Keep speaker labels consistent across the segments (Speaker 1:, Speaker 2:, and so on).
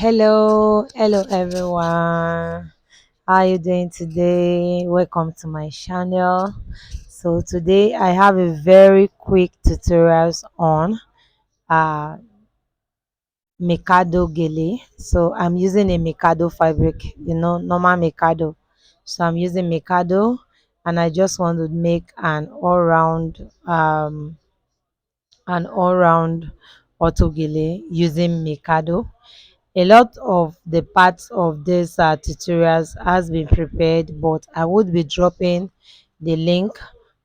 Speaker 1: Hello everyone. How are you doing today? Welcome to my channel. So today I have a very quick tutorials on uh Mikado Gele. So I'm using a Mikado fabric, normal Mikado. So I'm using Mikado and I just want to make an all round auto gele using Mikado. A lot of the parts of this tutorials has been prepared, but I would be dropping the link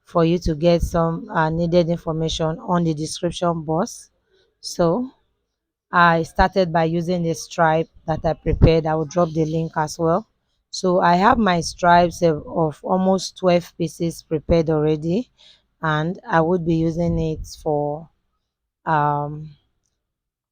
Speaker 1: for you to get some needed information on the description box. So I started by using the stripe that I prepared. I will drop the link as well. So I have my stripes of almost 12 pieces prepared already, and I would be using it for um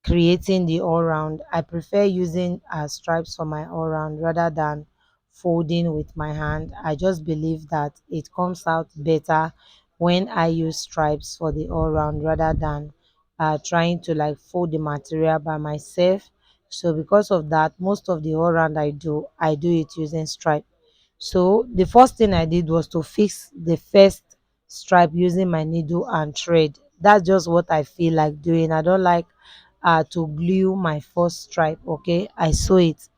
Speaker 1: creating the all round. I prefer using stripes for my all round rather than folding with my hand. I just believe that it comes out better when I use stripes for the all round rather than trying to like fold the material by myself. So because of that, most of the all round I do it using stripe. So the first thing I did was to fix the first stripe using my needle and thread. That's just what I feel like doing. I don't like to glue my first stripe. Okay, I sew it.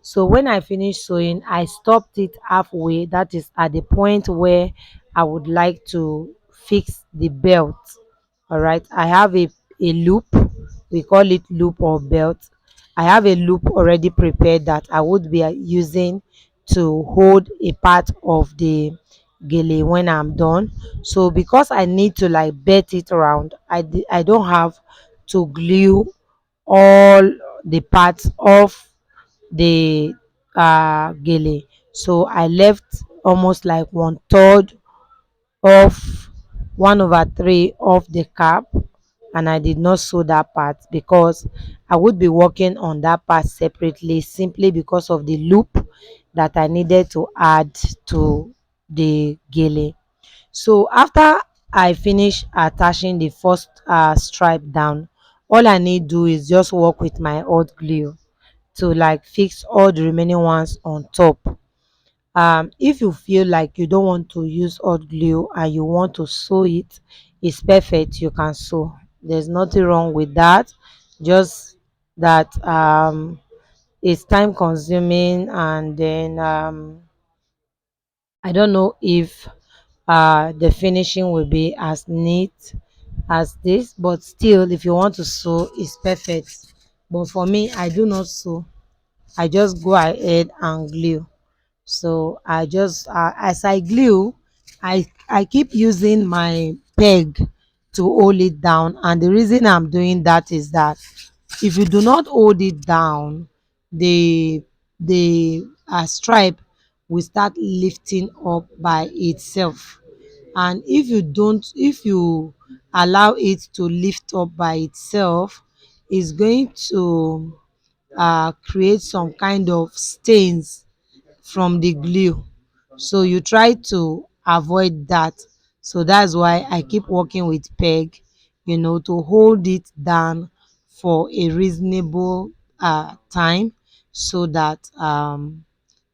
Speaker 1: So when I finished sewing, I stopped it halfway. That is at the point where I would like to fix the belt. All right, I have a loop. We call it loop or belt. I have a loop already prepared that I would be using to hold a part of the gele when I'm done. So because I need to like bet it around, I don't have to glue all the parts of the gele. So I left almost like one third of 1/3 of the cap, and I did not sew that part because I would be working on that part separately simply because of the loop that I needed to add to the gele. So after I finish attaching the first stripe down, all I need do is just work with my hot glue to like fix all the remaining ones on top. If you feel like you don't want to use hot glue and you want to sew it, it's perfect, you can sew. There's nothing wrong with that, just that it's time consuming, and then I don't know if the finishing will be as neat as this, but still if you want to sew, it's perfect. But for me, I do not sew. I just go ahead and glue. So I just as I glue, I keep using my peg to hold it down, and the reason I'm doing that is that if you do not hold it down, the stripe will start lifting up by itself. And if you allow it to lift up by itself, it's going to create some kind of stains from the glue. So you try to avoid that. So that's why I keep working with peg, to hold it down for a reasonable time, so that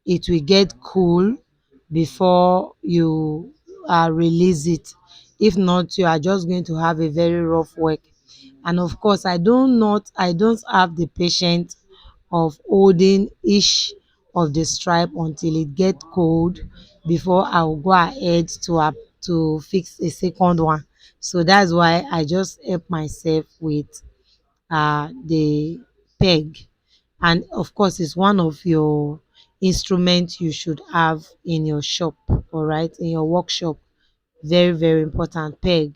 Speaker 1: it will get cool before you release it. If not, you are just going to have a very rough work. And of course, I don't have the patience of holding each of the stripe until it get cold before I will go ahead to fix a second one. So that's why I just help myself with the peg. And of course, it's one of your instruments you should have in your shop, all right, in your workshop. Very, very important, peg.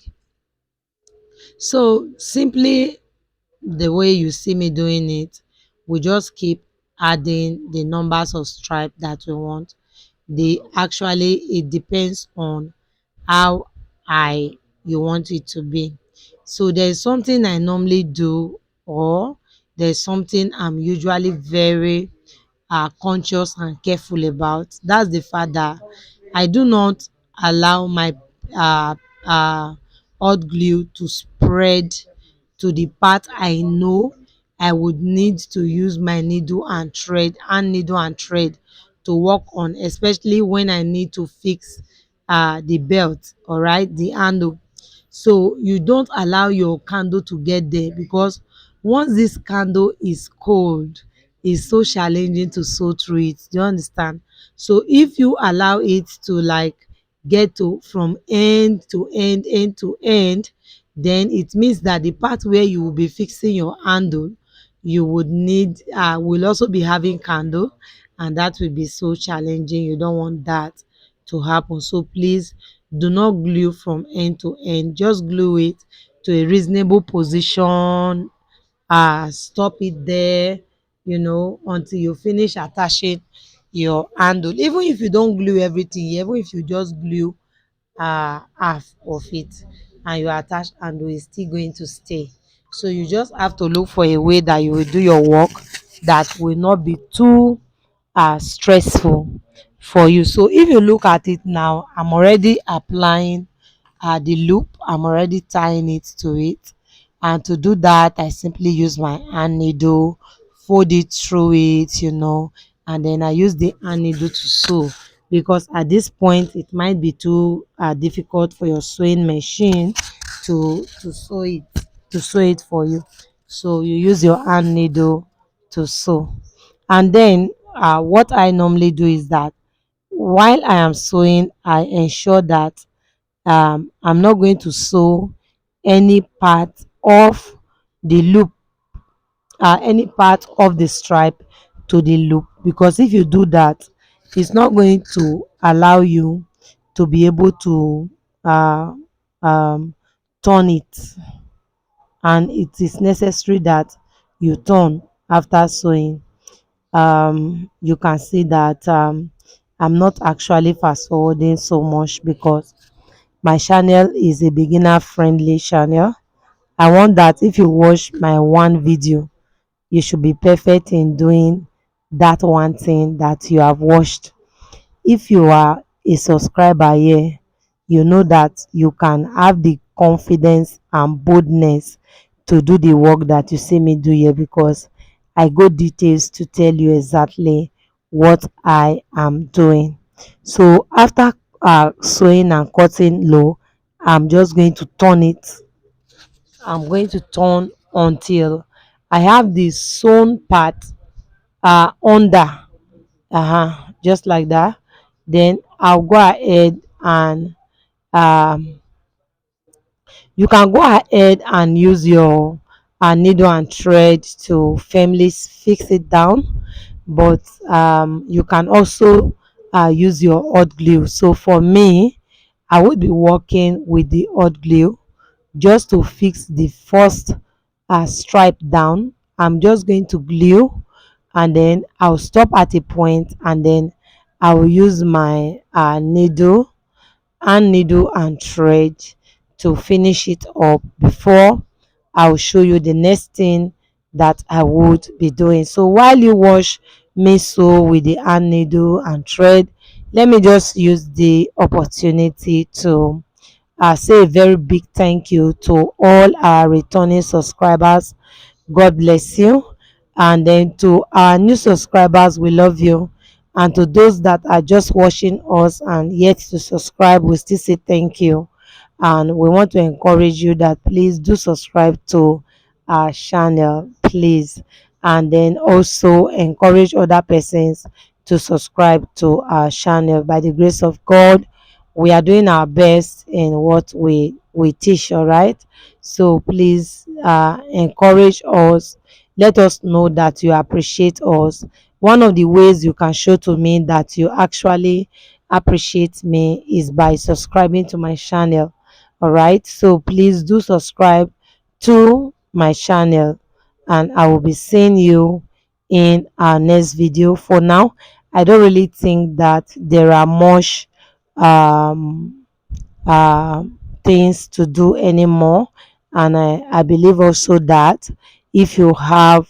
Speaker 1: So simply the way you see me doing it, we just keep adding the numbers of stripe that we want. It depends on how high you want it to be. So there's something I normally do, or there's something I'm usually very conscious and careful about. That's the fact that I do not allow my uh, uh, hot glue to spread to the part I know I would need to use my needle and thread to work on, especially when I need to fix the belt, all right, the handle. So you don't allow your candle to get there, because once this candle is cold, it's so challenging to sew through it. Do you understand? So if you allow it to like get to from end to end, end to end, then it means that the part where you will be fixing your handle, you would need will also be having candle, and that will be so challenging. You don't want that to happen. So please do not glue from end to end. Just glue it to a reasonable position. Stop it there, until you finish attaching your handle. Even if you don't glue everything, even if you just glue half of it and you attach, handle is still going to stay. So you just have to look for a way that you will do your work that will not be too stressful for you. So if you look at it now, I'm already applying the loop. I'm already tying it to it, and to do that I simply use my hand needle, fold it through it, and then I use the hand needle to sew, because at this point it might be too difficult for your sewing machine to sew it for you. So you use your hand needle to sew. And then what I normally do is that while I am sewing, I ensure that I'm not going to sew any part of the loop, any part of the stripe to the loop, because if you do that, it's not going to allow you to be able to uh, um, turn it, and it is necessary that you turn after sewing. You can see that I'm not actually fast forwarding so much, because my channel is a beginner friendly channel. I want that if you watch my one video, you should be perfect in doing that one thing that you have watched. If you are a subscriber here, you know that you can have the confidence and boldness to do the work that you see me do here, because I go details to tell you exactly what I am doing. So after sewing and cutting low, I'm just going to turn it. I'm going to turn until I have the sewn part under, just like that. Then I'll go ahead and um, you can go ahead and use your needle and thread to firmly fix it down, but you can also use your hot glue. So for me, I would be working with the hot glue just to fix the first stripe down. I'm just going to glue, and then I'll stop at a point, and then I will use my needle and thread to finish it up before I'll show you the next thing that I would be doing. So while you watch me sew with the hand needle and thread, let me just use the opportunity to say a very big thank you to all our returning subscribers. God bless you. And then to our new subscribers, we love you. And to those that are just watching us and yet to subscribe, we still say thank you. And we want to encourage you that please do subscribe to our channel, please. And then also encourage other persons to subscribe to our channel. By the grace of God, we are doing our best in what we teach, all right? So please encourage us. Let us know that you appreciate us. One of the ways you can show to me that you actually appreciate me is by subscribing to my channel. All right, so please do subscribe to my channel, and I will be seeing you in our next video. For now, I don't really think that there are much um uh, things to do anymore, and I believe also that if you have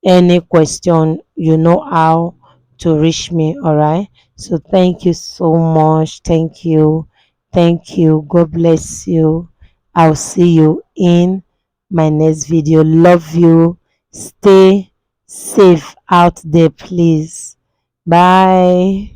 Speaker 1: any question, you know how to reach me. All right, so thank you so much. Thank you, God bless you. I'll see you in my next video. Love you. Stay safe out there, please. Bye.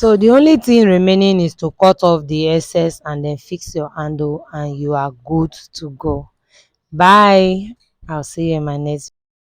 Speaker 1: So the only thing remaining is to cut off the excess and then fix your handle and you are good to go. Bye. I'll see you in my next